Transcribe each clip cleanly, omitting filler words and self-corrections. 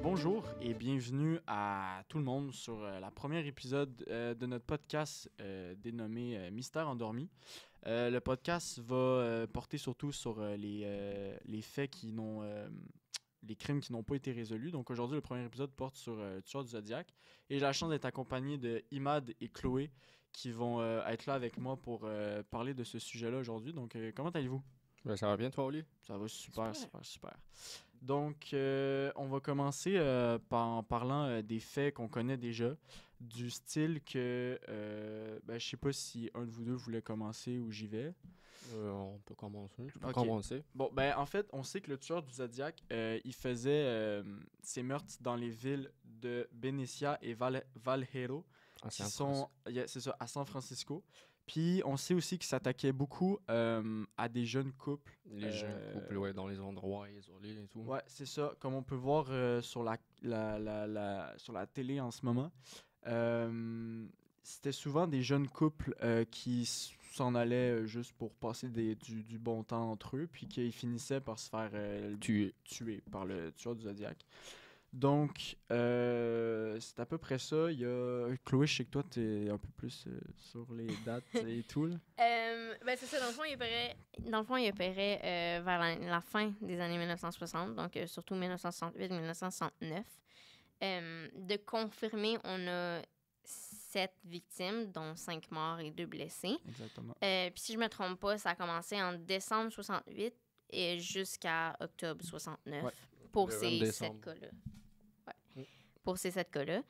Bonjour et bienvenue à tout le monde sur la première épisode de notre podcast dénommé Mystère endormi. Le podcast va porter surtout sur les faits les crimes qui n'ont pas été résolus. Donc aujourd'hui, le premier épisode porte sur le tueur du Zodiac. Et j'ai la chance d'être accompagné de Imad et Chloé qui vont être là avec moi pour parler de ce sujet-là aujourd'hui. Donc comment allez-vous? Ben, ça va bien, toi, Oli? Ça va super. Donc, on va commencer en parlant des faits qu'on connaît déjà, du style que, je sais pas si un de vous deux voulait commencer ou j'y vais. On peut commencer. Tu peux Ok. commencer. Bon, en fait, on sait que le tueur du Zodiac, il faisait ses meurtres dans les villes de Benicia et Vallejo, qui sont, c'est ça, à San Francisco. Puis, on sait aussi qu'il s'attaquait beaucoup à des jeunes couples. Les jeunes couples, ouais, dans les endroits isolés et tout. Ouais, c'est ça. Comme on peut voir sur sur la télé en ce moment. C'était souvent des jeunes couples qui s'en allaient juste pour passer du bon temps entre eux, puis qui finissaient par se faire tuer par le tueur du Zodiac. Donc, c'est à peu près ça. Il y a Chloé, je sais que toi, tu es un peu plus sur les dates et tout. Là. C'est ça. Dans le fond, il opérait vers la fin des années 1960, donc surtout 1968-1969. De confirmer, on a 7 victimes, dont 5 morts et 2 blessés. Exactement. Puis si je me trompe pas, ça a commencé en décembre 68 et jusqu'à octobre 69 pour ces 7 cas-là. Pour ces 7 cas-là.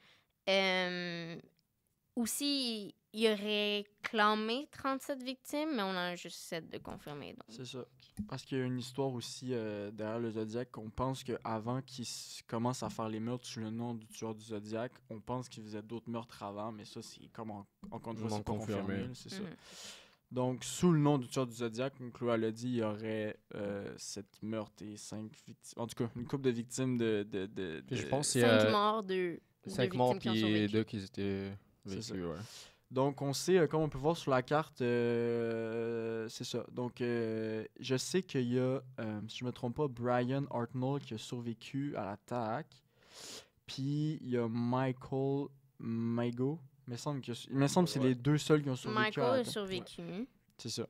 Aussi, il aurait clamé 37 victimes, mais on en a juste 7 de confirmés. Donc. C'est ça. Parce qu'il y a une histoire aussi derrière le Zodiac qu'on pense qu'avant qu'il commence à faire les meurtres sous le nom du tueur du Zodiac, on pense qu'il faisait d'autres meurtres avant, mais ça, c'est comme encore une fois, c'est pas confirmé. C'est ça. Donc, sous le nom du tueur du Zodiac, comme Chloé l'a dit, il y aurait 7 meurtres et 5 victimes. En tout cas, une couple de victimes de je pense qu'il y a 5 morts, 5 morts, puis 2 qui étaient vécus, ouais. Donc, on sait, comme on peut voir sur la carte, c'est ça. Donc, je sais qu'il y a, si je ne me trompe pas, Brian Hartnell qui a survécu à l'attaque. Puis, il y a Michael Mago. Il me semble que c'est les deux seuls qui ont survécu. Michael a survécu. Ouais. C'est ça.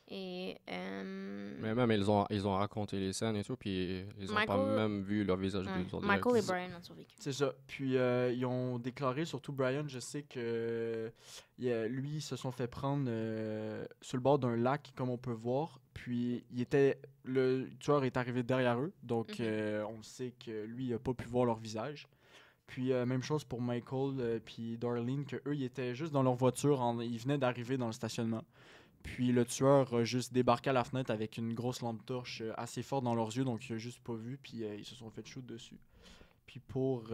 Et mais même, ils ont raconté les scènes et tout, puis ils n'ont pas même vu leur visage de l'autre. Michael et Brian ont survécu. C'est ça. Puis ils ont déclaré, surtout Brian, je sais que lui, ils se sont fait prendre sur le bord d'un lac, comme on peut voir. Puis le tueur est arrivé derrière eux, donc on sait que lui, il n'a pas pu voir leur visage. Puis même chose pour Michael puis Darlene, que eux, ils étaient juste dans leur voiture, ils venaient d'arriver dans le stationnement. Puis le tueur a juste débarqué à la fenêtre avec une grosse lampe torche assez forte dans leurs yeux, donc il a juste pas vu, puis ils se sont fait shoot dessus. Puis pour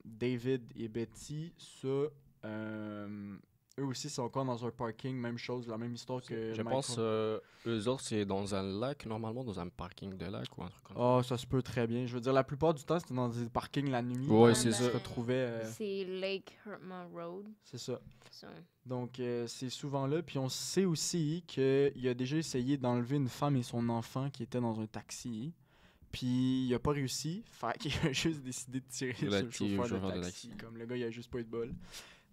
David et Betty, ça, eux aussi sont encore dans un parking, même chose, la même histoire que je pense eux autres, c'est dans un lac, normalement, dans un parking de lac ou un truc comme ça. Ah, ça se peut très bien. Je veux dire, la plupart du temps, c'était dans des parkings la nuit. Ouais, c'est ça. C'est Lake Herman Road. C'est ça. Donc, c'est souvent là. Puis on sait aussi qu'il a déjà essayé d'enlever une femme et son enfant qui étaient dans un taxi. Puis il a pas réussi. Fait qu'il a juste décidé de tirer sur le chauffeur de taxi. Comme le gars, il a juste pas eu de bol.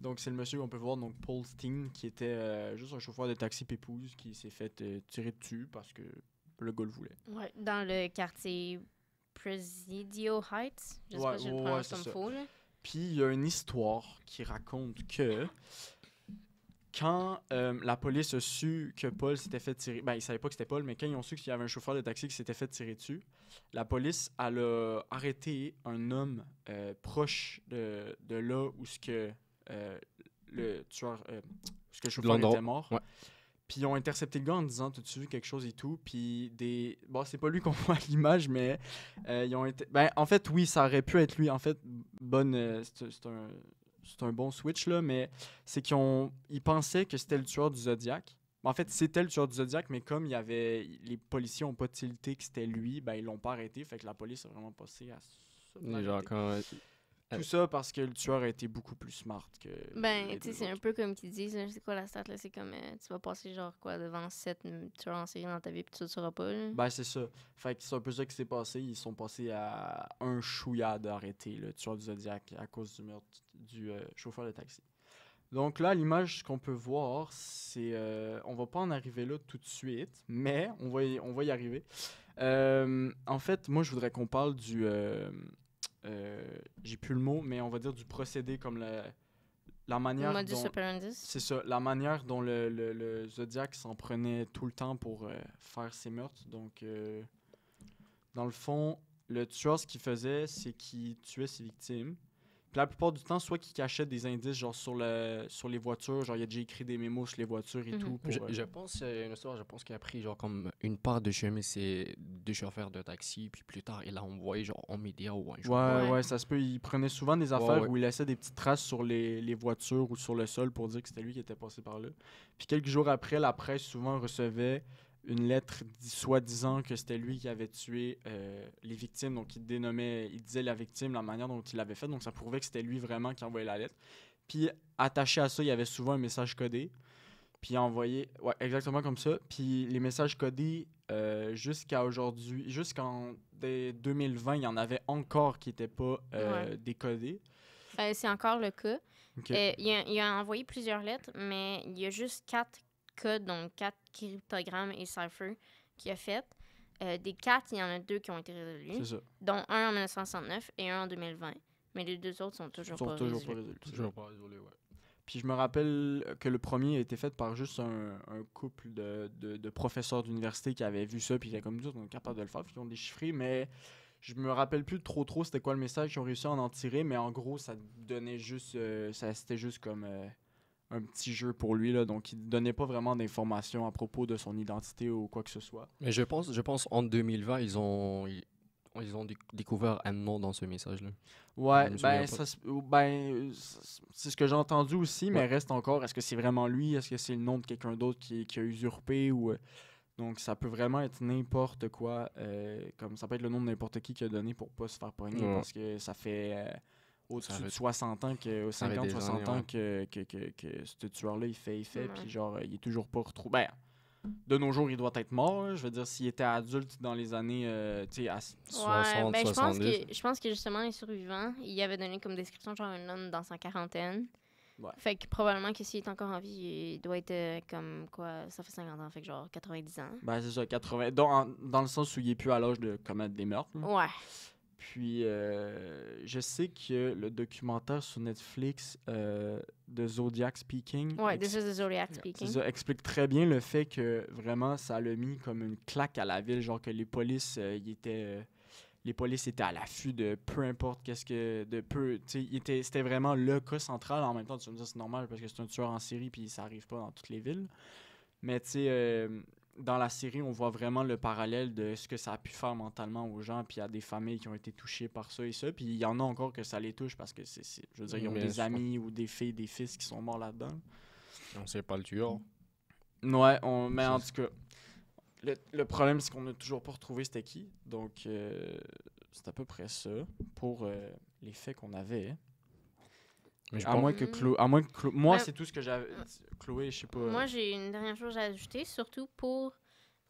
Donc, c'est le monsieur qu'on peut voir, donc Paul Steen, qui était juste un chauffeur de taxi pépouze qui s'est fait tirer dessus parce que le gars le voulait. Ouais, dans le quartier Presidio Heights. Je sais pas si je le prononce comme faux, là. Puis, il y a une histoire qui raconte que quand la police a su que Paul s'était fait tirer... ils savaient pas que c'était Paul, mais quand ils ont su qu'il y avait un chauffeur de taxi qui s'était fait tirer dessus, la police, elle a arrêté un homme proche de là où le tueur... où le chauffeur était mort. Ouais. Puis ils ont intercepté le gars en disant « T'as-tu vu quelque chose et tout? » Puis c'est pas lui qu'on voit à l'image, mais ils ont été... en fait, oui, ça aurait pu être lui. En fait, c'est un bon switch, là, mais c'est ils pensaient que c'était le tueur du Zodiac. En fait, c'était le tueur du Zodiac, mais comme les policiers n'ont pas tilté que c'était lui, ils l'ont pas arrêté. Fait que la police a vraiment passé à ça. Genre, Tout ça parce que le tueur a été beaucoup plus smart que. Ben, les tu sais, deux c'est un autres. peu comme qu'ils disent, là, c'est quoi la stat, là? C'est comme, tu vas passer, genre, quoi, devant 7 tueurs en série dans ta vie, puis tu ne sauras pas, là. Ben, c'est ça. Fait que c'est un peu ça qui s'est passé. Ils sont passés à un chouïa d'arrêter le tueur du Zodiac à cause du meurtre du chauffeur de taxi. Donc là, l'image qu'on peut voir, c'est... on va pas en arriver là tout de suite, mais on va y arriver. En fait, moi, je voudrais qu'on parle du... j'ai plus le mot, mais on va dire du procédé comme la manière Modus dont... operandi. C'est ça, la manière dont le Zodiac s'en prenait tout le temps pour faire ses meurtres. Donc, dans le fond, le tueur, ce qu'il faisait, c'est qu'il tuait ses victimes. Puis la plupart du temps, soit qu'il cachait des indices genre sur les voitures, genre il a déjà écrit des mémos sur les voitures et Mhm. tout. Pour, Je pense, une histoire, je pense qu'il a pris genre comme une part de chemin, c'est deux chauffeurs de taxi, puis plus tard, il l'a envoyé genre en média ou un journal. Ouais, Ouais. ouais, ça se peut. Il prenait souvent des affaires ouais. où il laissait des petites traces sur les voitures ou sur le sol pour dire que c'était lui qui était passé par là. Puis quelques jours après, la presse souvent recevait une lettre soi-disant que c'était lui qui avait tué les victimes. Donc il disait la victime, la manière dont il l'avait fait. Donc ça prouvait que c'était lui vraiment qui envoyait la lettre. Puis attaché à ça, il y avait souvent un message codé. Puis il a envoyé, ouais, exactement comme ça. Puis les messages codés, jusqu'à aujourd'hui, jusqu'en 2020, il y en avait encore qui n'étaient pas décodés. C'est encore le cas. Ok. Il a envoyé plusieurs lettres, mais il y a juste 4 codes, donc 4 cryptogrammes et cyphers qu'il a fait. Des 4, il y en a 2 qui ont été résolus, C'est ça. dont un en 1969 et un en 2020. Mais les 2 autres sont toujours pas Toujours résolus. pas résolus. Toujours pas désolé, ouais. Puis je me rappelle que le premier a été fait par juste un couple de professeurs d'université qui avaient vu ça, puis ils étaient comme nous, on est capable de le faire, puis ils ont déchiffré, mais je me rappelle plus trop c'était quoi le message qu'ils ont réussi à en tirer, mais en gros, ça donnait juste, c'était juste comme un petit jeu pour lui, là, donc il donnait pas vraiment d'informations à propos de son identité ou quoi que ce soit. Mais je pense en 2020, ils ont découvert un nom dans ce message-là. Ouais, Je me souviens ben, pas. c'est ce que j'ai entendu aussi, mais reste encore, est-ce que c'est vraiment lui? Est-ce que c'est le nom de quelqu'un d'autre qui a usurpé? Donc, ça peut vraiment être n'importe quoi. Comme ça peut être le nom de n'importe qui a donné pour pas se faire pogner, Ouais. parce que ça fait au-dessus Ça de fait- 60 ans, ça fait 50, des 60 années, ans ouais. que ce tueur-là, il fait, Ouais. puis genre, il est toujours pas retrouvé. Ben, de nos jours, il doit être mort, là. Je veux dire, s'il était adulte dans les années, tu sais, 60, ben, 70. je pense que justement, les survivants, il avait donné comme description genre un homme dans sa quarantaine. Ouais. Fait que probablement que s'il est encore en vie, il doit être comme quoi, ça fait 50 ans, fait que genre 90 ans. ben, c'est ça, 80. Dans le sens où il est plus à l'âge de commettre des meurtres, là. Ouais. Puis, je sais que le documentaire sur Netflix de Zodiac Speaking Ouais, This is the Zodiac c'est speaking. ça, explique très bien le fait que vraiment ça l'a mis comme une claque à la ville, genre que les polices, les polices étaient à l'affût de peu importe qu'est-ce que de peu, tu sais, c'était vraiment le cas central. En même temps, tu vas me dire c'est normal parce que c'est un tueur en série puis ça arrive pas dans toutes les villes. Mais tu sais, dans la série, on voit vraiment le parallèle de ce que ça a pu faire mentalement aux gens, puis il y a des familles qui ont été touchées par ça et ça, puis il y en a encore que ça les touche parce que je veux dire, ils ont Bien des sûr. amis ou des filles, des fils qui sont morts là-dedans. On sait pas le tueur. Ouais, mais en tout cas, le problème, c'est qu'on n'a toujours pas retrouvé c'était qui, donc c'est à peu près ça pour les faits qu'on avait. Mais je À pense- moins que moi, Ouais. c'est tout ce que j'avais. Chloé, je sais pas. Moi, j'ai une dernière chose à ajouter, surtout pour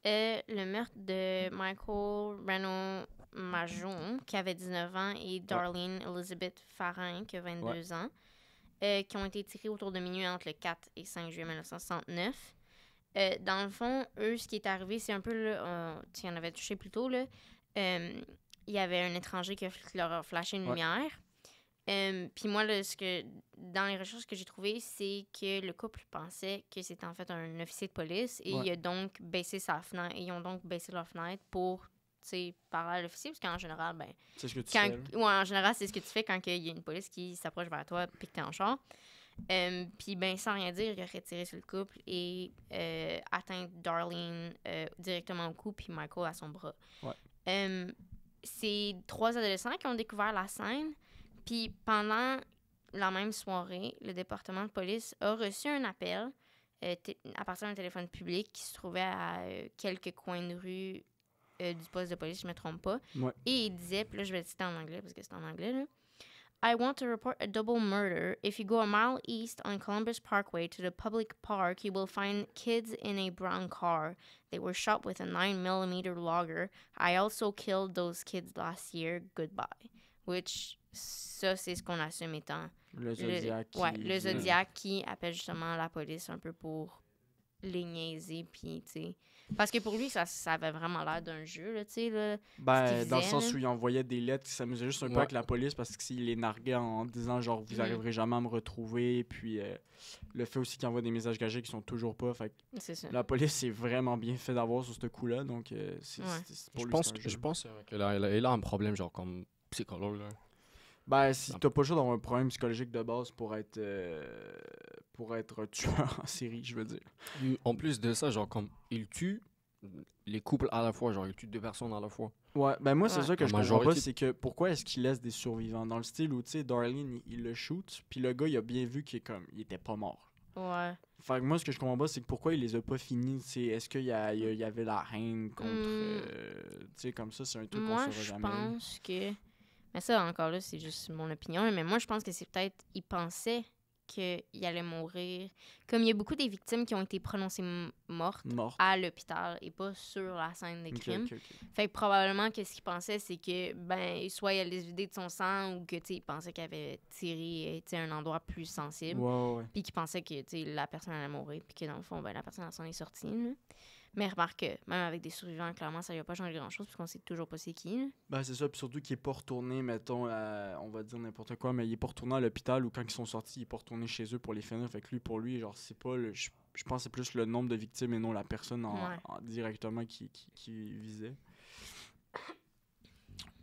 le meurtre de Michael Reno Majon, qui avait 19 ans, et Darlene Elizabeth Farin, qui a 22 ans, qui ont été tirés autour de minuit entre le 4 et 5 juillet 1969. Dans le fond, eux, ce qui est arrivé, c'est un peu, là, tu en avais touché plus tôt, là, il y avait un étranger qui leur a flashé une lumière. Puis moi, là, dans les recherches que j'ai trouvées, c'est que le couple pensait que c'était en fait un officier de police et il a donc baissé sa fenêtre. Ils ont donc baissé leur fenêtre pour, tu sais, parler à l'officier, parce qu'en général, ben, C'est ce que tu fais. là. en général, c'est ce que tu fais quand il y a une police qui s'approche vers toi puis que t'es en char. Puis ben, sans rien dire, il a retiré sur le couple et atteint Darlene directement au cou puis Michael à son bras. Ouais. C'est 3 adolescents qui ont découvert la scène. Puis pendant la même soirée, le département de police a reçu un appel à partir d'un téléphone public qui se trouvait à quelques coins de rue du poste de police, je ne me trompe pas. Ouais. Et il disait, puis là je vais le citer en anglais parce que c'est en anglais, là. I want to report a double murder. If you go a mile east on Columbus Parkway to the public park, you will find kids in a brown car. They were shot with a 9mm Luger. I also killed those kids last year. Goodbye. Which, ça, c'est ce qu'on assume étant Le Zodiac. le Zodiac qui appelle justement la police un peu pour les niaiser, puis, tu sais. Parce que pour lui, ça avait vraiment l'air d'un jeu, là, tu sais, là. Ben, dans le faisait, sens là. où il envoyait des lettres qui s'amusaient juste un peu avec la police parce que s'il les narguait en disant genre vous arriverez jamais à me retrouver, puis le fait aussi qu'il envoie des messages gagés qui sont toujours pas, fait que C'est ça. la police c'est vraiment bien fait d'avoir sur ce coup-là, donc c'est pour Je lui, pense, c'est un jeu. je pense qu'il a un problème, genre, comme psychologue, là. Ben, si t'as pas le choix d'avoir un problème psychologique de base pour être un tueur en série, je veux dire. En plus de ça, genre, comme, il tue les couples à la fois, genre, il tue 2 personnes à la fois. Ouais, ben moi, c'est Ouais. ça que La je comprends pas, majorité- c'est que pourquoi est-ce qu'il laisse des survivants? Dans le style où, tu sais, Darlene, il le shoot, puis le gars, il a bien vu qu'il est comme, il était pas mort. Ouais. Fait que moi, ce que je comprends pas, c'est que pourquoi il les a pas finis, tu sais, est-ce qu'il y avait la haine contre... tu sais, comme ça, c'est un truc qu'on Moi, saura je jamais. pense que... Mais ça, encore là, c'est juste mon opinion. Mais moi, je pense que c'est peut-être... Il pensait qu'il allait mourir. Comme il y a beaucoup des victimes qui ont été prononcées mortes Mort. à l'hôpital et pas sur la scène des Ok, crimes. ok, ok. Fait que probablement que ce qu'il pensait, c'est que, ben, soit il allait se vider de son sang ou que, tu sais, il pensait qu'il avait tiré, tu sais, un endroit plus sensible. Ouais. Puis qu'il pensait que, tu sais, la personne allait mourir. Puis que, dans le fond, ben, la personne s'en est sortie, là. Mais remarque que, même avec des survivants, clairement, ça lui a pas changé grand-chose puisqu'on sait toujours pas c'est qui, là. Ben, c'est ça, puis surtout qu'il est pas retourné, mettons, on va dire n'importe quoi, mais il est pas retourné à l'hôpital ou quand ils sont sortis, il est pas retourné chez eux pour les finir. Fait que lui, pour lui, genre, c'est pas je pense que c'est plus le nombre de victimes et non la personne Ouais. directement qui visait.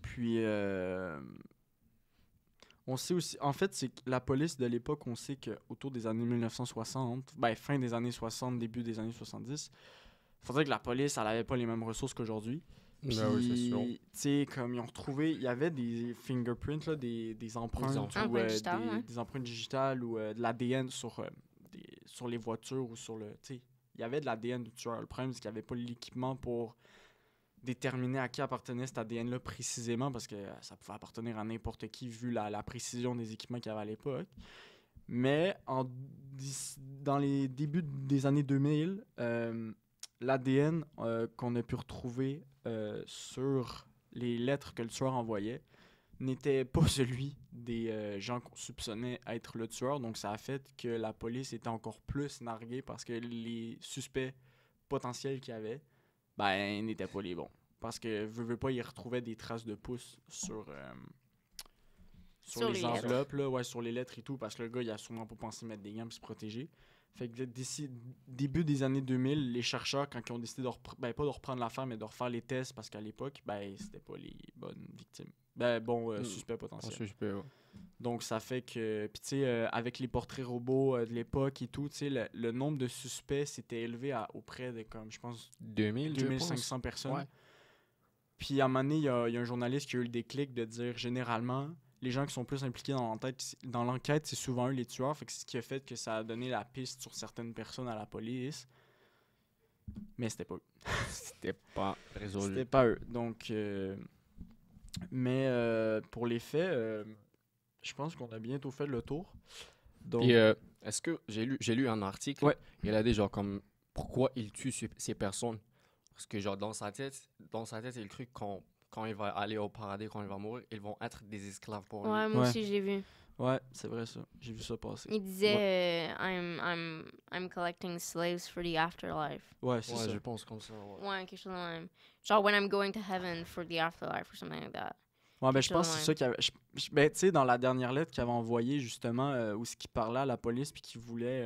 Puis, on sait aussi, en fait, c'est que la police de l'époque, on sait qu'autour des années 1960, ben, fin des années 60, début des années 70, faudrait que la police, elle avait pas les mêmes ressources qu'aujourd'hui. Puis, Ben oui, c'est sûr. tu sais, comme ils ont retrouvé, il y avait des fingerprints, là, des empreintes, empreintes. ou Empreintes digitales, ouais. des empreintes digitales ou de l'ADN sur les voitures ou sur le... Tu sais, il y avait de l'ADN du tueur. Le problème, c'est qu'il n'y avait pas l'équipement pour déterminer à qui appartenait cet ADN-là précisément parce que ça pouvait appartenir à n'importe qui vu la précision des équipements qu'il y avait à l'époque. Mais dans les débuts des années 2000, l'ADN qu'on a pu retrouver sur les lettres que le tueur envoyait n'était pas celui des gens qu'on soupçonnait être le tueur. Donc, ça a fait que la police était encore plus narguée parce que les suspects potentiels qu'il y avait, ben, n'étaient pas les bons. Parce que, veut pas, ils retrouvaient des traces de pouces sur Sur les les lettres. enveloppes, là, ouais, sur les lettres et tout, parce que le gars, il a sûrement pas pensé mettre des gants pour se protéger. Fait que d'ici début des années 2000, les chercheurs, quand ils ont décidé pas de reprendre l'affaire, mais de refaire les tests, parce qu'à l'époque, ben, c'était pas les bonnes victimes. Suspects potentiels. Suspect, ouais. Donc, ça fait que, puis tu sais, avec les portraits robots de l'époque et tout, tu sais, le nombre de suspects s'était élevé à auprès de, comme, je pense, 2000, 2500 personnes. Ouais. Puis à un moment donné, il y a un journaliste qui a eu le déclic de dire généralement, les gens qui sont plus impliqués dans l'enquête, c'est souvent eux les tueurs. Fait que c'est ce qui a fait que ça a donné la piste sur certaines personnes à la police. Mais c'était pas eux. C'était pas résolu. C'était pas eux. Donc, pour les faits, je pense qu'on a bientôt fait le tour. Donc, Puis, est-ce que j'ai lu un article, Ouais. il a dit genre comme pourquoi il tue ces personnes. Parce que genre dans sa tête, il cru quand il va aller au paradis, quand il va mourir, ils vont être des esclaves pour lui. Ouais, moi Ouais. aussi, j'ai vu. ouais, c'est vrai ça. J'ai vu ça passer. Il disait I'm collecting slaves for the afterlife. Ouais, c'est Ouais, ça. je pense comme ça. Ouais. Ouais, quelque chose de même. Genre when I'm going to heaven for the afterlife or something like that. Ouais, ben je Quelque pense que chose c'est ça qu'il avait. Ben, tu sais, dans la dernière lettre qu'il avait envoyée, justement, où ce qu'il parlait à la police, puis qu'il voulait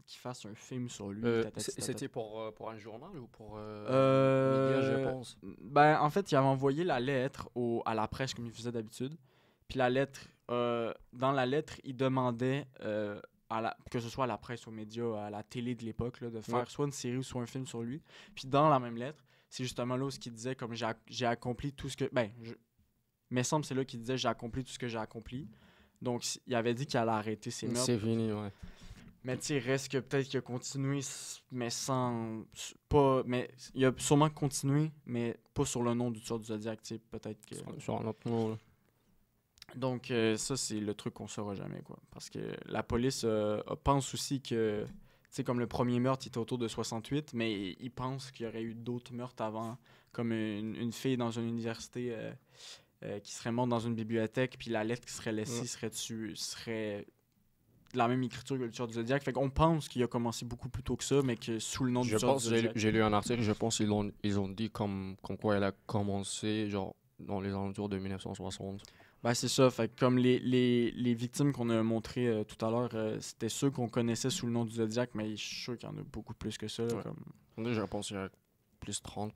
qu'il fasse un film sur lui. C'était pour un journal ou pour Euh, média, je pense. Ben, en fait, il avait envoyé la lettre à la presse, comme il faisait d'habitude. Puis la lettre, dans la lettre, il demandait, que ce soit à la presse, aux médias, à la télé de l'époque, là, de faire Ouais. soit une série ou soit un film sur lui. Puis dans la même lettre, c'est justement là où ce qu'il disait, comme j'ai accompli tout ce que. Mais semble c'est là qu'il disait j'ai accompli tout ce que j'ai accompli. Donc il avait dit qu'il allait arrêter ses meurtres. C'est fini, ouais. Mais tu sais, reste que peut-être qu'il a continué, mais sans. Pas. Mais il a sûrement continué, mais pas sur le nom du tueur du Zodiac, tu sais. Peut-être que. Sur un autre nom, là. Donc, ça, c'est le truc qu'on saura jamais, quoi. Parce que la police pense aussi que, tu sais, comme le premier meurtre, il était autour de 68, mais ils pensent qu'il y aurait eu d'autres meurtres avant, comme une fille dans une université qui serait morte dans une bibliothèque, puis la lettre qui serait laissée serait de la même écriture que le tueur du Zodiac. Fait qu'on pense qu'il a commencé beaucoup plus tôt que ça, mais que sous le nom du Je tueur pense, du Zodiac. j'ai lu un article, je pense ils ont dit comme quoi elle a commencé, genre, dans les alentours de 1960. Ben, c'est ça. Fait que comme les victimes qu'on a montrées tout à l'heure, c'était ceux qu'on connaissait sous le nom du Zodiac, mais je suis sûr qu'il y en a beaucoup plus que ça. Là, Ouais. comme... Je pense qu'il y a plus 30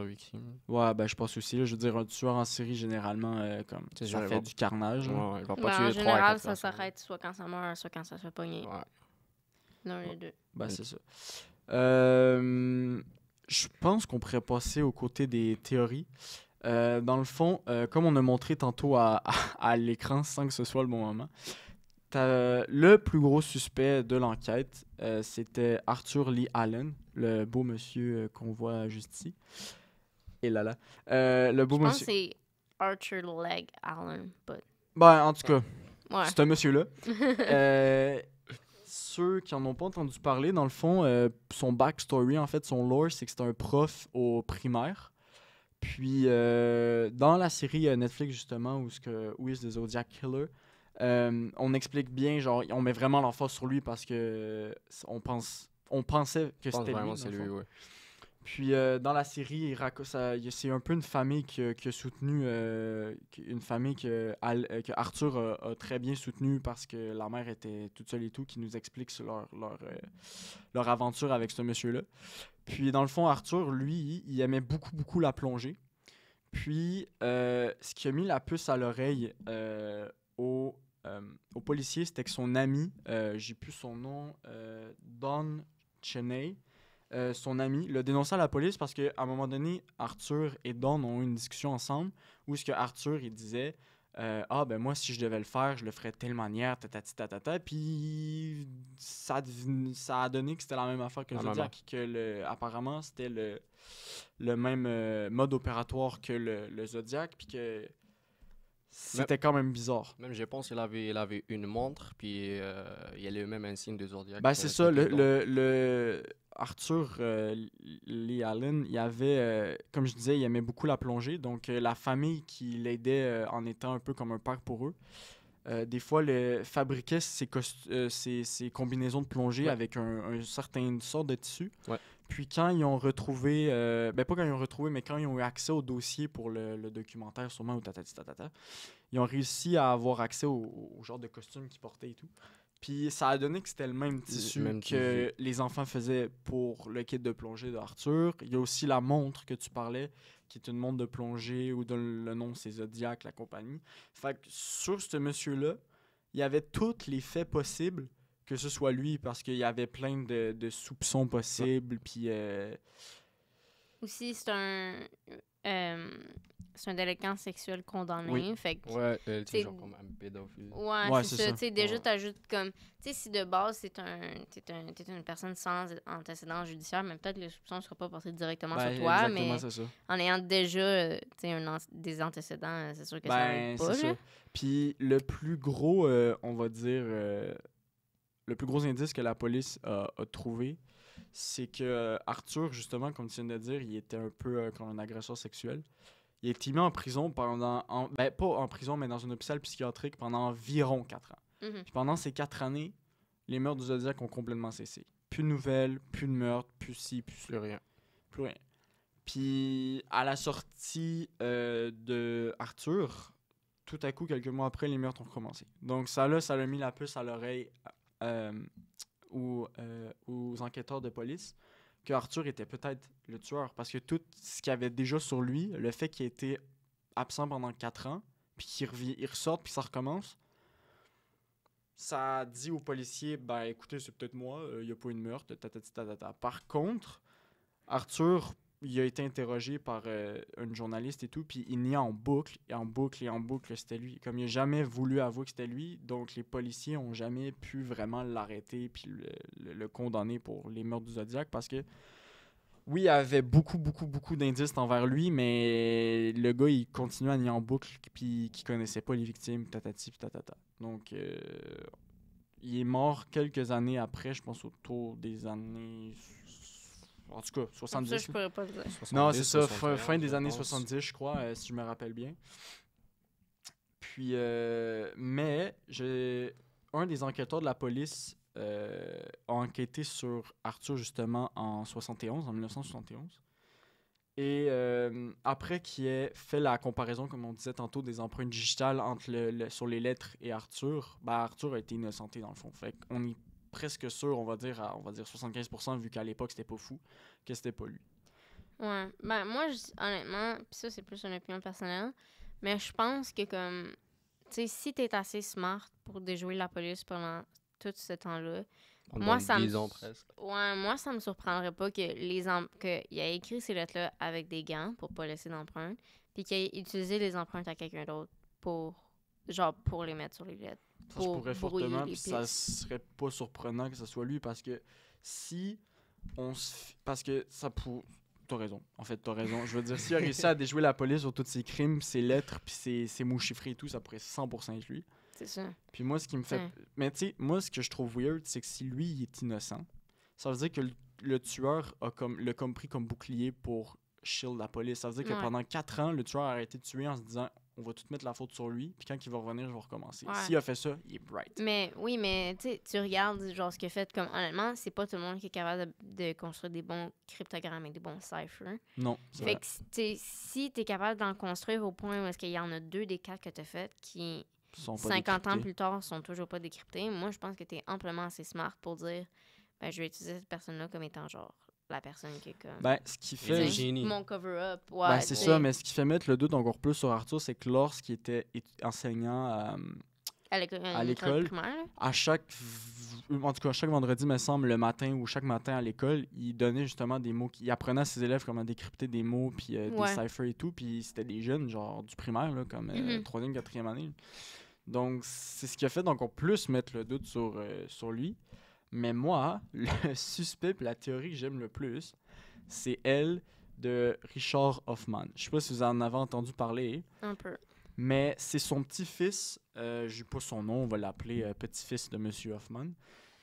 victimes. Ouais, ben je pense aussi. Là, je veux dire, un tueur en série, généralement, comme C'est ça sûr, fait il va- du carnage. là. Ouais, il va pas Ben, en tuer 3 à général, 4 ça personnes. s'arrête soit quand ça meurt, soit quand ça se fait pogner. Ouais. L'un des deux. Ben, Mm. c'est ça. Je pense qu'on pourrait passer aux côtés des théories. Dans le fond, comme on a montré tantôt à l'écran, sans que ce soit le bon moment, le plus gros suspect de l'enquête, c'était Arthur Lee Allen, le beau monsieur qu'on voit juste ici. Et là là. Le beau Je pense monsieur. que c'est Archer Leg Allen, but... Ben, en tout cas, Ouais. c'est un monsieur-là. Ceux qui en ont pas entendu parler, dans le fond, son backstory, en fait, son lore, c'est que c'est un prof au primaire. Puis, dans la série Netflix, justement, Who is the Zodiac Killer, on explique bien, genre, on met vraiment l'emphase sur lui parce que on pensait que Je pense c'était lui. vraiment dans c'est le lui, fond. ouais. Puis, dans la série, c'est un peu une famille qui a soutenu, une famille que Arthur a très bien soutenue parce que la mère était toute seule et tout, qui nous explique sur leur aventure avec ce monsieur-là. Puis, dans le fond, Arthur, lui, il aimait beaucoup, beaucoup la plongée. Puis, ce qui a mis la puce à l'oreille au policier, c'était que son ami, j'ai plus son nom, Don Cheney, son ami, l'a dénoncé à la police parce qu'à un moment donné, Arthur et Don ont eu une discussion ensemble où ce que Arthur, il disait ah, ben moi, si je devais le faire, je le ferais de telle manière, tatata. Puis ça a donné que c'était la même affaire que le La même Zodiac, que apparemment, c'était le même mode opératoire que le Zodiac, puis que c'était quand même bizarre. Même, je pense qu'il avait une montre, puis il y a le même insigne de Zodiac. Ben, c'est ça, que Don. le Arthur Lee Allen, il avait, comme je disais, il aimait beaucoup la plongée, donc la famille qui l'aidait en étant un peu comme un père pour eux, des fois, fabriquait ses combinaisons de plongée Ouais. avec un certain sorte de tissu. Ouais. Puis quand ils ont retrouvé, ben pas quand ils ont retrouvé, mais quand ils ont eu accès au dossier pour le documentaire, sûrement, ou tatata, ils ont réussi à avoir accès au genre de costume qu'ils portaient et tout. Puis ça a donné que c'était le même tissu même que les enfants faisaient pour le kit de plongée d'Arthur. Il y a aussi la montre que tu parlais, qui est une montre de plongée où le nom c'est Zodiac, la compagnie. Fait que sur ce monsieur-là, il y avait tous les faits possibles que ce soit lui, parce qu'il y avait plein de soupçons possibles. Puis Aussi, c'est un délinquant sexuel condamné. Oui. Fait que, Ouais, t'sais, c'est genre comme un pédophile. ouais, c'est c'est ça. ça. Tu sais, déjà, Ouais. t'ajoutes comme... Tu sais, si de base, t'es une personne sans antécédent judiciaire, mais peut-être que le soupçon ne sera pas porté directement ben, sur toi, exactement, mais c'est ça. en ayant déjà, tu sais, des antécédents, c'est sûr que ça Ben, aide pas, c'est là. ça. Puis le plus gros, on va dire, le plus gros indice que la police a trouvé, c'est que Arthur, justement, comme tu viens de dire, il était un peu comme un agresseur sexuel. Il a été mis en prison ben, pas en prison, mais dans un hôpital psychiatrique pendant environ 4 ans. Mhm. Puis pendant ces 4 années, les meurtres du Zodiac ont complètement cessé. Plus de nouvelles, plus de meurtres, plus ci, plus ça. Plus rien. Plus rien. Puis à la sortie de Arthur, tout à coup, quelques mois après, les meurtres ont recommencé. Donc ça l'a mis la puce à l'oreille aux enquêteurs de police que Arthur était peut-être le tueur. Parce que tout ce qu'il y avait déjà sur lui, le fait qu'il ait été absent pendant 4 ans, puis qu'il ressorte, puis ça recommence, ça dit aux policiers, ben écoutez, c'est peut-être moi, il n'y a pas eu de meurtre, tatata. Par contre, Arthur, il a été interrogé par une journaliste et tout, puis il nie en boucle, et en boucle, et en boucle que c'était lui. Comme il n'a jamais voulu avouer que c'était lui, donc les policiers n'ont jamais pu vraiment l'arrêter puis le condamner pour les meurtres du Zodiac, parce que Oui, il y avait beaucoup, beaucoup, beaucoup d'indices envers lui, mais le gars, il continuait à nier en boucle, puis qu'il connaissait pas les victimes, tatati, puis tatata. Donc, il est mort quelques années après, je pense autour des années... En tout cas, Comme ça, 70. je pourrais pas le dire. Non, 70, c'est ça, 71, fin des je années pense. 70, je crois, si je me rappelle bien. Puis, mais un des enquêteurs de la police a enquêté sur Arthur justement en 1971. Et après qu'il ait fait la comparaison, comme on disait tantôt, des empreintes digitales entre sur les lettres et Arthur, ben Arthur a été innocenté dans le fond. Fait qu'on est presque sûr, on va dire 75%, vu qu'à l'époque c'était pas fou, que c'était pas lui. Ouais. Ben, moi, honnêtement, pis ça, c'est plus une opinion personnelle, mais je pense que, comme, tu sais, si t'es assez smart pour déjouer la police pendant tout ce temps-là, Pendant moi, ça 10 ans presque. Ouais, moi, ça me surprendrait pas que qu'il ait écrit ces lettres-là avec des gants pour pas laisser d'empreintes, puis qu'il ait utilisé les empreintes à quelqu'un d'autre pour les mettre sur les lettres. Ça se Pour pourrait brouiller fortement, les puis ça pistes. serait pas surprenant que ce soit lui, parce que si parce que ça pour... T'as raison. En fait, t'as raison. Je veux dire, s'il a réussi à déjouer la police sur tous ses crimes, ses lettres, puis ses mots chiffrés et tout, ça pourrait 100% être lui. C'est ça. Puis moi, ce qui me fait... Ouais. Mais tu sais, moi, ce que je trouve weird, c'est que si lui, il est innocent, ça veut dire que le tueur l'a pris comme bouclier pour shield la police. Ça veut dire que Ouais. pendant 4 ans, le tueur a arrêté de tuer en se disant on va tout mettre la faute sur lui, puis quand il va revenir, je vais recommencer. Ouais. S'il a fait ça, il est bright. Mais oui, mais tu sais, tu regardes genre ce qu'il a fait, comme honnêtement, c'est pas tout le monde qui est capable de construire des bons cryptogrammes et des bons ciphers. Non, c'est Fait vrai. que si t'es capable d'en construire au point où est-ce qu'il y en a 2 des 4 que t'as fait qui, Ils sont pas 50 ans décryptés. plus tard, sont toujours pas décryptés, moi, je pense que t'es amplement assez smart pour dire, ben, je vais utiliser cette personne-là comme étant genre la personne qui est comme... Ben, ce qui Et fait... le T'sais, génie. mon cover-up. Ouais, Ben, c'est t'sais, ça, mais ce qui fait mettre le doute encore plus sur Arthur, c'est que lorsqu'il était enseignant à l'école à l'école, primaire, là. à chaque... En tout cas, chaque vendredi, me semble, le matin ou chaque matin à l'école, il donnait justement des mots. Il apprenait à ses élèves comment décrypter des mots, puis Ouais. des ciphers et tout. Puis c'était des jeunes, genre du primaire, là, comme 3e, 4e année. Donc, c'est ce qui a fait encore plus mettre le doute sur lui. Mais moi, le suspect, puis la théorie que j'aime le plus, c'est elle de Richard Hoffman. Je sais pas si vous en avez entendu parler, Un peu. mais c'est son petit-fils, je n'ai pas son nom, on va l'appeler petit-fils de Monsieur Hoffman,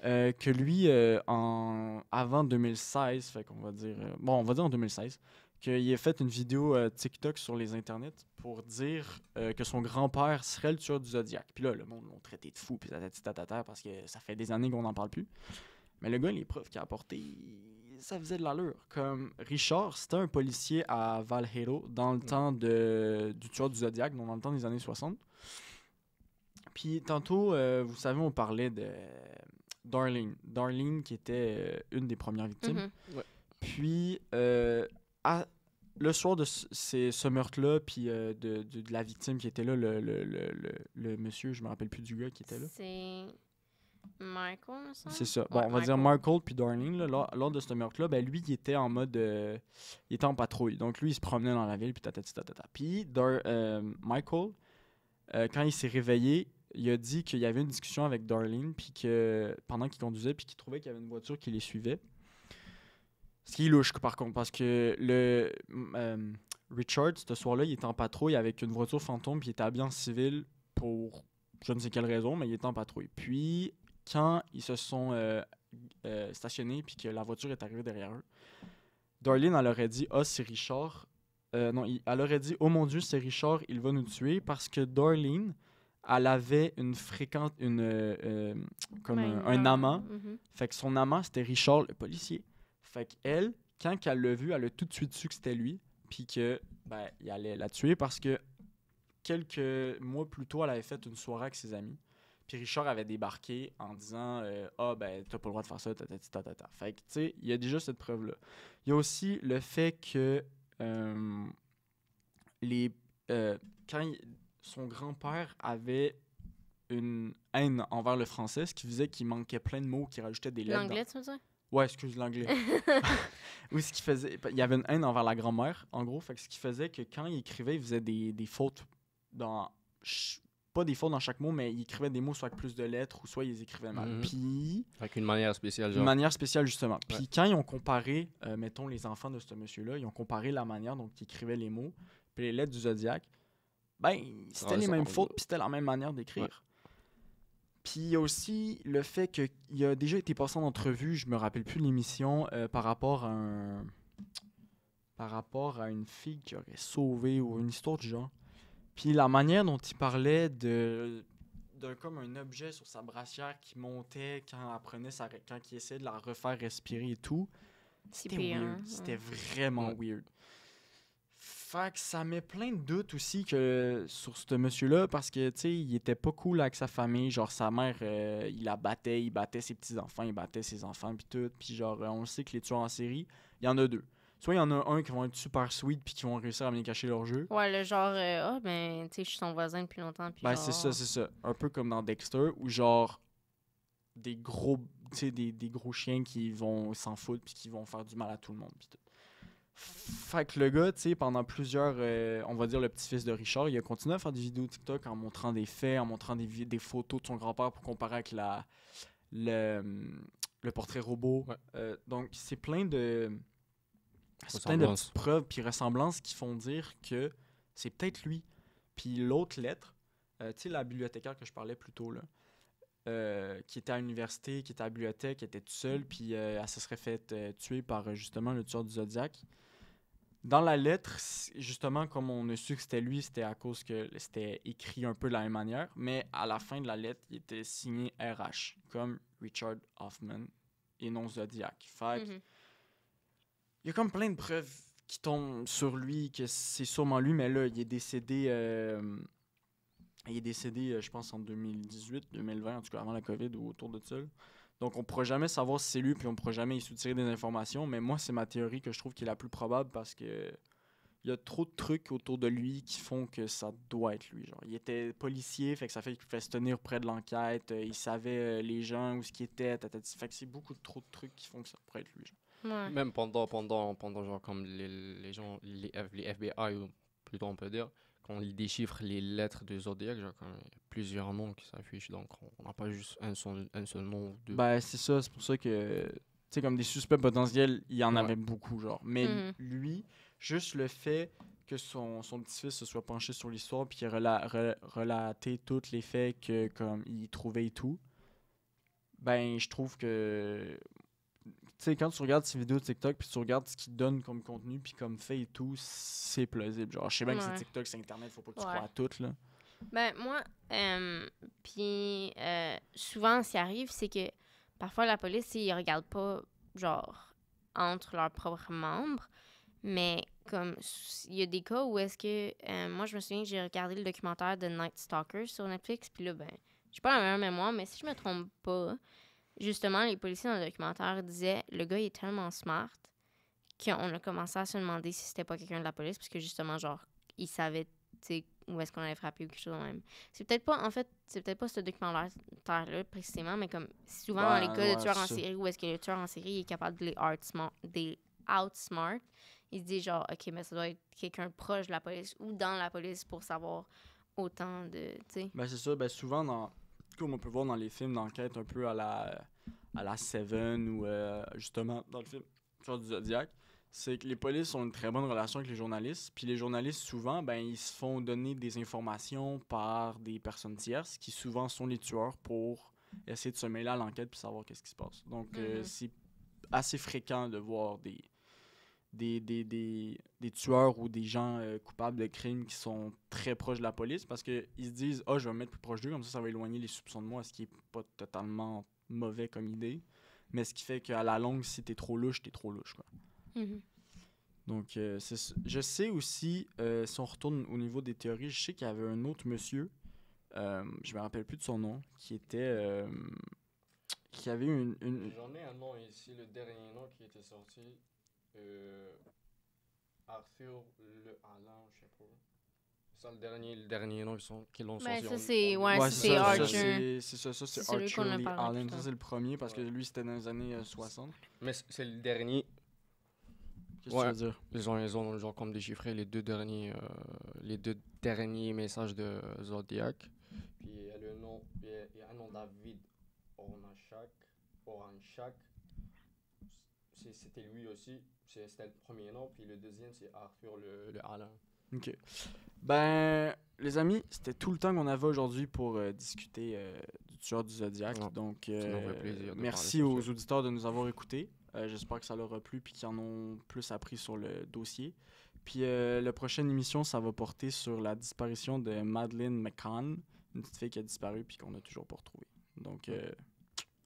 que lui, avant 2016, fait qu'on va dire, on va dire en 2016, qu'il a fait une vidéo TikTok sur les internets pour dire que son grand-père serait le tueur du Zodiac. Puis là, le monde l'ont traité de fou, puis tatata, parce que ça fait des années qu'on n'en parle plus. Mais le gars, les preuves qu'il a apportées, ça faisait de l'allure. Comme Richard, c'était un policier à Valhalla dans le temps du tueur du Zodiac, donc dans le temps des années 60. Puis tantôt, vous savez, on parlait de Darlene. Darlene, qui était une des premières victimes. Mhm. Puis, le soir de ce meurtre-là, puis de la victime qui était là, le monsieur, je me rappelle plus du gars qui était là. C'est Michael, me semble? C'est ça. Ouais, Bon, on va dire Michael. Michael puis Darlene, là, lors de ce meurtre-là, ben lui, il était en mode... il était en patrouille. Donc, lui, il se promenait dans la ville, puis tatati tatata. Puis, Michael, quand il s'est réveillé, il a dit qu'il y avait une discussion avec Darlene, puis que pendant qu'il conduisait, puis qu'il trouvait qu'il y avait une voiture qui les suivait. Ce qui est louche, par contre, parce que Richard, ce soir-là, il était en patrouille avec une voiture fantôme, puis il était habillé en civil pour je ne sais quelle raison, mais il était en patrouille. Puis, quand ils se sont stationnés, puis que la voiture est arrivée derrière eux, Darlene, elle aurait dit « Ah, c'est Richard. » Non, elle aurait dit « Oh mon Dieu, c'est Richard, il va nous tuer. » Parce que Darlene, elle avait une fréquente... comme Ben, un amant. mhm. Fait que son amant, c'était Richard, le policier. Fait qu'elle, quand elle l'a vu, elle a tout de suite su que c'était lui, puis que ben, il allait la tuer parce que quelques mois plus tôt, elle avait fait une soirée avec ses amis. Puis Richard avait débarqué en disant ah, ben, t'as pas le droit de faire ça, tatata. Fait que, tu sais, il y a déjà cette preuve-là. Il y a aussi le fait que son grand-père avait une haine envers le français, ce qui faisait qu'il manquait plein de mots, qu'il rajoutait des lettres. L'anglais, tu veux dire? Ouais, excuse l'anglais. Oui, ce qui faisait... Il y avait une haine envers la grand-mère, en gros. Fait que ce qui faisait que quand il écrivait, il faisait des fautes dans pas des fautes dans chaque mot, mais il écrivait des mots soit avec plus de lettres ou soit ils écrivaient mal. Puis, Avec une manière spéciale, d'une genre. manière spéciale, justement. Puis Ouais. quand ils ont comparé, mettons, les enfants de ce monsieur-là, ils ont comparé la manière dont il écrivait les mots puis les lettres du zodiaque, ben, c'était les mêmes fautes puis c'était la même manière d'écrire. Ouais. Puis il y a aussi le fait qu'il a déjà été passé en entrevue, je me rappelle plus de l'émission, par rapport à une fille qui aurait sauvé ou une histoire du genre. Puis la manière dont il parlait d'un comme un objet sur sa brassière qui montait quand quand il essayait de la refaire respirer et tout, c'était CP1, weird. ouais. C'était vraiment Ouais. weird. Fait que ça met plein de doutes aussi que sur ce monsieur-là parce que, tu sais, il était pas cool avec sa famille. Genre, sa mère, il battait ses petits-enfants, il battait ses enfants, puis tout. Puis genre, on le sait que les tueurs en série, il y en a deux. Soit il y en a un qui vont être super sweet puis qui vont réussir à venir cacher leur jeu. Ouais, le genre, ben, tu sais, je suis son voisin depuis longtemps. Puis Ben, genre... c'est ça. Un peu comme dans Dexter, où genre, des gros, tu sais, des gros chiens qui vont s'en foutre puis qui vont faire du mal à tout le monde. Pis tout. Fait que le gars, tu sais, pendant plusieurs, on va dire le petit-fils de Richard, il a continué à faire des vidéos TikTok en montrant des faits, en montrant des photos de son grand-père pour comparer avec le portrait robot. Ouais. Donc, c'est plein de Ressemblances. petites preuves puis ressemblances qui font dire que c'est peut-être lui. Puis l'autre lettre, tu sais, la bibliothécaire que je parlais plus tôt, là, qui était à l'université, qui était à la bibliothèque, qui était toute seule, puis elle se serait fait tuer par justement le tueur du Zodiac. Dans la lettre, justement, comme on a su que c'était lui, c'était à cause que c'était écrit un peu de la même manière, mais à la fin de la lettre, il était signé RH, comme Richard Hoffman, et non Zodiac. Fait que, Mhm. il y a comme plein de preuves qui tombent sur lui, que c'est sûrement lui, mais là, il est décédé, je pense, en 2018, 2020, en tout cas avant la COVID ou autour de ça. Donc, on pourra jamais savoir si c'est lui, puis on pourra jamais y soutirer des informations, mais moi, c'est ma théorie que je trouve qui est la plus probable parce que il y a trop de trucs autour de lui qui font que ça doit être lui. Genre, il était policier, fait que ça fait qu'il pouvait se tenir près de l'enquête, il savait les gens, où ce qu'ils étaient, fait que c'est beaucoup trop de trucs qui font que ça pourrait être lui. Genre. Ouais. Même pendant genre comme les gens, les FBI, ou plutôt on peut dire, quand ils déchiffrent les lettres de Zodiac, genre, quand il y a plusieurs noms qui s'affichent, donc on n'a pas juste un seul nom ou deux. Ben, c'est ça, c'est pour ça que, tu sais, comme des suspects potentiels, il y en Ouais. avait beaucoup, genre. Mais Mhm. lui, juste le fait que son petit-fils se soit penché sur l'histoire puis qu'il ait relaté tous les faits que, comme, il trouvait et tout, ben, je trouve que, tu sais, quand tu regardes ses vidéos de TikTok puis tu regardes ce qu'il donne comme contenu puis comme fait et tout, c'est plausible. Genre, je sais bien que c'est Ouais. TikTok, c'est Internet, faut pas que tu Ouais. crois à tout, là. Ben, moi, puis souvent, ce qui arrive, c'est que parfois, la police, ils regardent pas, genre, entre leurs propres membres, mais comme, il y a des cas où est-ce que, moi, je me souviens que j'ai regardé le documentaire de Night Stalker sur Netflix, puis là, ben, j'ai pas la meilleure mémoire, mais si je me trompe pas, justement, les policiers dans le documentaire disaient, le gars, il est tellement smart qu'on a commencé à se demander si c'était pas quelqu'un de la police, parce que justement, genre, il savait, tu sais, où est-ce qu'on allait frapper ou quelque chose de même. C'est peut-être pas, en fait, c'est peut-être pas ce documentaire-là précisément, mais comme souvent dans les cas de Ouais, tueurs en c'est ça. série, où est-ce que le tueur en série est capable de les outsmart, il se dit genre, ok, mais ça doit être quelqu'un proche de la police ou dans la police pour savoir autant de, tu sais. Ben c'est ça, ben souvent comme on peut voir dans les films d'enquête un peu à la Seven ou justement dans le film Tueur du Zodiac, c'est que les polices ont une très bonne relation avec les journalistes, puis les journalistes souvent ben ils se font donner des informations par des personnes tierces qui souvent sont les tueurs pour essayer de se mêler à l'enquête puis savoir qu'est-ce qui se passe. Donc Mhm. c'est assez fréquent de voir des tueurs ou des gens coupables de crimes qui sont très proches de la police parce qu'ils se disent « Ah, je vais me mettre plus proche d'eux, comme ça va éloigner les soupçons de moi », ce qui est pas totalement mauvais comme idée. Mais ce qui fait qu'à la longue, si t'es trop louche, quoi. Mhm. Donc, je sais aussi, si on retourne au niveau des théories, je sais qu'il y avait un autre monsieur, je me rappelle plus de son nom, qui était... qui avait une J'en ai un nom ici, le dernier nom qui était sorti. Arthur Le Alain, je sais pas. C'est ça le dernier nom qu'ils l'ont Ben, sorti. ça, c'est- ouais, Ouais, c'est c'est ça, Archer. c'est C'est Archer celui qu'on a Lee parlé Allen. plus Ça, tôt. c'est le premier parce que Ouais. lui, c'était dans les années 60. Mais c'est le dernier. Qu'est-ce Ouais. que tu veux dire? Ils ont genre comme déchiffré les deux derniers messages de Zodiac. il y a un nom David Oranchak. C'était lui aussi. C'était le premier nom. Puis le deuxième, c'est Arthur le Alain. OK. Ben, les amis, c'était tout le temps qu'on avait aujourd'hui pour discuter du tueur du Zodiac. Ouais. Donc, Ça nous fait plaisir de merci parler aux sur ça. auditeurs de nous avoir écoutés. J'espère que ça leur a plu puis qu'ils en ont plus appris sur le dossier. Puis, la prochaine émission, ça va porter sur la disparition de Madeleine McCann, une petite fille qui a disparu puis qu'on n'a toujours pas retrouvée. Donc,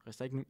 restez avec nous.